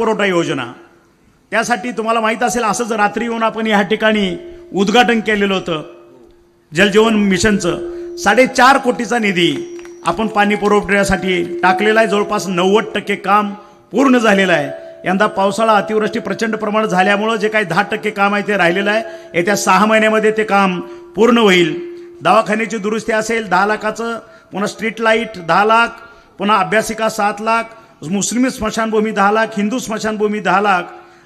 पुरवठा योजना, त्यासाठी तुम्हाला माहीत असेल असंच रात्री येऊन आपण या ठिकाणी उद्घाटन केलेलं होतं जलजीवन मिशनचं. 4.5 कोटीचा निधी आपण पाणी पुरवठ्यासाठी टाकलेला आहे. जवळपास 90% काम पूर्ण झालेलं आहे. यंदा पावसाळा अतिवृष्टी प्रचंड प्रमाणात झाल्यामुळं जे काही 10% काम आहे ते राहिलेलं आहे. येत्या 6 महिन्यामध्ये ते काम पूर्ण होईल. दवाखान्याची दुरुस्ती असेल 10 लाखाचं, पुन्हा स्ट्रीट लाईट 10 लाख, पुन्हा अभ्यासिका 7 लाख, मुस्लिम स्मशानभूमी 10 लाख, हिंदू स्मशानभूमी 10 लाख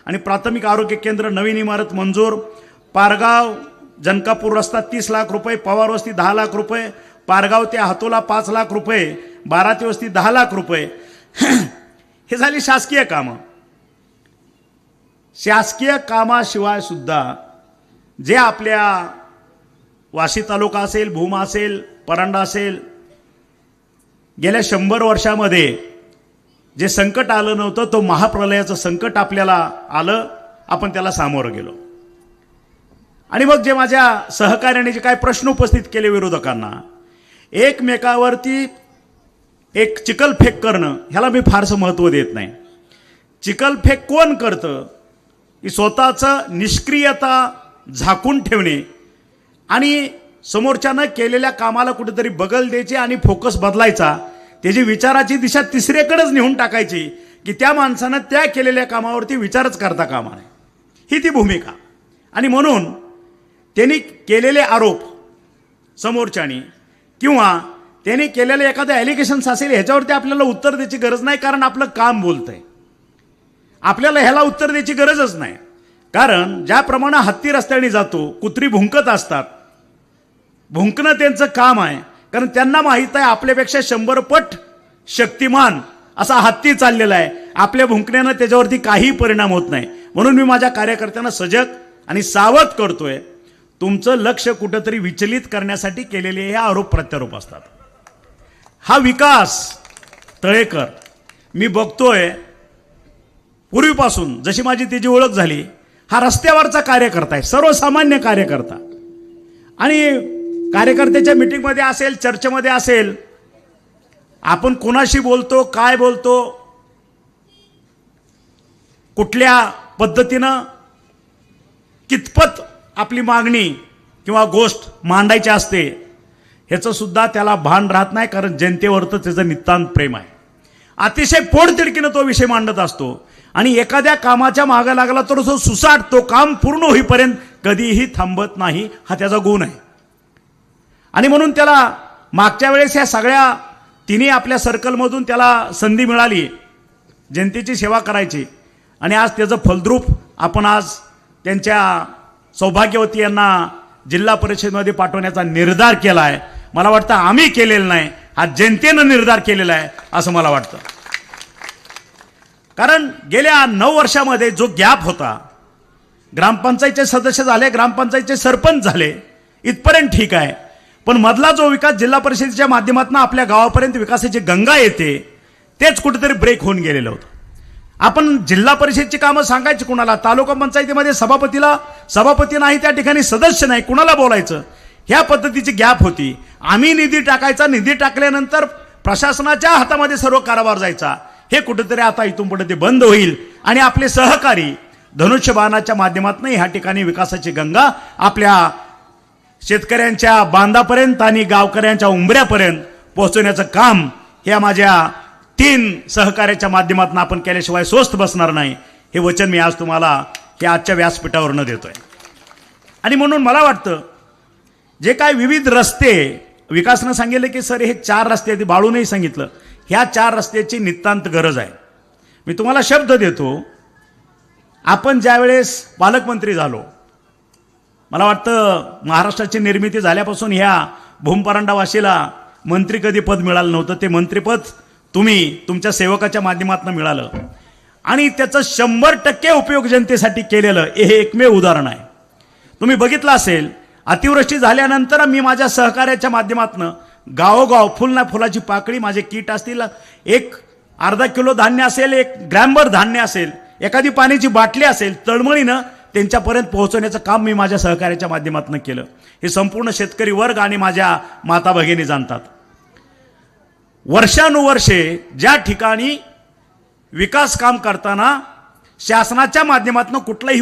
आणि प्राथमिक आरोग्य केंद्र नवीन इमारत मंजूर. पारगाव जनकापूर रस्ता 30 लाख रुपये, पवार वस्ती 10 लाख रुपये, पारगाव ते हातोला 5 लाख रुपये, बाराती वस्ती 10 लाख रुपये. हे झाली शासकीय कामं. शासकीय कामाशिवाय सुद्धा जे आपल्या वाशी तालुका असेल, भूमा असेल, परांडा असेल, गेल्या 100 वर्षामध्ये जे संकट आलं नव्हतं तो महाप्रलयाचं संकट आपल्याला आलं. आपण त्याला सामोरं गेलो. आणि मग जे माझ्या सहकार्याने जे काय प्रश्न उपस्थित केले विरोधकांना, एकमेकावरती एक चिखलफेक करणं, ह्याला मी फारसं महत्त्व देत नाही. चिखलफेक कोण करतं की स्वतःचं निष्क्रियता झाकून ठेवणे आणि समोरच्यानं केलेल्या कामाला कुठेतरी बगल द्यायची आणि फोकस बदलायचा, त्याची विचाराची दिशा तिसरीकडेच नेऊन टाकायची की त्या माणसानं त्या केलेल्या कामावरती विचारच करता कामा नये, ही ती भूमिका. आणि म्हणून त्यांनी केलेले आरोप समोरच्यानी किंवा त्यांनी केलेले एखादं ॲलिगेशन्स असेल ह्याच्यावरती आपल्याला उत्तर द्यायची गरज नाही, कारण आपलं काम बोलतंय. आपल्याला ह्याला उत्तर द्यायची गरजच नाही, कारण ज्याप्रमाणे हत्ती रस्त्याने जातो, कुत्री भुंकत असतात, भुंकणं त्यांचं काम आहे. कारण त्यांना माहीत आहे आपल्यापेक्षा 100 पट शक्तिमान असा हत्ती चाललेला आहे. आपल्या भुंकण्यानं त्याच्यावरती काही परिणाम होत नाही. म्हणून मी माझ्या कार्यकर्त्यांना सजग आणि सावध करतोय, तुमचं लक्ष कुठंतरी विचलित करण्यासाठी केलेले हे आरोप प्रत्यारोप असतात. हा विकास तळेकर मी बघतोय पूर्वीपासून, जशी माझी त्याची ओळख झाली, हा रस्त्यावरचा कार्यकर्ता आहे, सर्वसामान्य कार्यकर्ता. आणि कार्यकर्त्याच्या मीटिंगमध्ये असेल, चर्चेमध्ये असेल, आपण कोणाशी बोलतो, काय बोलतो, कुठल्या पद्धतीनं कितपत आपली मागणी किंवा गोष्ट मांडायची असते ह्याचं सुद्धा त्याला भान राहत नाही, कारण जनतेवरचं त्याचं नितांत प्रेम आहे. अतिशय पोटतिडकीनं तो विषय मांडत असतो आणि एखाद्या कामाच्या मागं लागला तर तो सुसाट तो काम पूर्ण होईपर्यंत कधीही थांबत नाही, हा त्याचा गुण आहे. आणि म्हणून त्याला मागच्या वेळेस या सगळ्या तिन्ही आपल्या सर्कलमधून त्याला संधी मिळाली जनतेची सेवा करायची, आणि आज त्याचं फलद्रूप आपण आज त्यांच्या सौभाग्यवती यांना जिल्हा परिषदेमध्ये पाठवण्याचा निर्धार केला आहे. मला वाटतं आम्ही केलेला नाही, हा जनतेनं निर्धार केलेला आहे असं मला वाटतं. कारण गेल्या 9 वर्षामध्ये जो गॅप होता, ग्रामपंचायतचे सदस्य झाले, ग्रामपंचायतचे सरपंच झाले, इथपर्यंत ठीक आहे. पण मधला जो विकास जिल्हा परिषदेच्या माध्यमातून आपल्या गावापर्यंत विकासाची गंगा येते, तेच कुठेतरी ब्रेक होऊन गेलेलं होतं. आपण जिल्हा परिषदेची कामं सांगायची कुणाला, तालुका पंचायतीमध्ये सभापती नाही, त्या ठिकाणी सदस्य नाही, कुणाला बोलायचं, ह्या पद्धतीची गॅप होती. आम्ही निधी टाकायचा, निधी टाकल्यानंतर प्रशासनाच्या हातामध्ये सर्व कारभार जायचा. हे कुठेतरी आता इथून पुढे ते बंद होईल आणि आपले सहकारी धनुष्यबाणाच्या माध्यमातून ह्या ठिकाणी विकासाची गंगा आपल्या शेतकऱ्यांच्या बांधापर्यंत आणि गावकऱ्यांच्या उंबऱ्यापर्यंत पोहोचवण्याचं काम ह्या माझ्या 3 सहकार्याच्या माध्यमातून आपण केल्याशिवाय स्वस्त बसणार नाही, हे वचन मी आज तुम्हाला हे आजच्या व्यासपीठावरनं देतोय. आणि म्हणून मला वाटतं जे काय विविध रस्ते विकासनं सांगितलं की सर हे 4 रस्ते आहेत, बाळूनही सांगितलं, ह्या 4 रस्त्याची नितांत गरज आहे. मी तुम्हाला शब्द देतो, आपण ज्यावेळेस पालकमंत्री झालो, मला वाटतं महाराष्ट्राची निर्मिती झाल्यापासून ह्या भूमपरांडा वाशीला मंत्री कधी पद मिळालं नव्हतं. ते मंत्रिपद तुम्ही तुमच्या सेवकाच्या माध्यमातून मिळालं आणि त्याचं 100% उपयोग जनतेसाठी केलेलं हे एकमेव उदाहरण आहे. तुम्ही बघितलं असेल, अतिवृष्टी झाल्यानंतर मी माझ्या सहकार्याच्या माध्यमातून गावोगाव फुल ना फुलाची पाकळी, माझे किट असतील, 1 अर्धा किलो धान्य असेल, 1 ग्रॅमभर धान्य असेल, एखादी पाण्याची बाटली असेल, तळमळीनं त्यांच्यापर्यंत पोहोचवण्याचं काम मी माझ्या सहकार्याच्या माध्यमातून केलं. हे संपूर्ण शेतकरी वर्ग आणि माझ्या माता भगिनी जाणतात. वर्षानुवर्षे ज्या ठिकाणी विकास काम करताना शासनाच्या माध्यमातून कुठलाही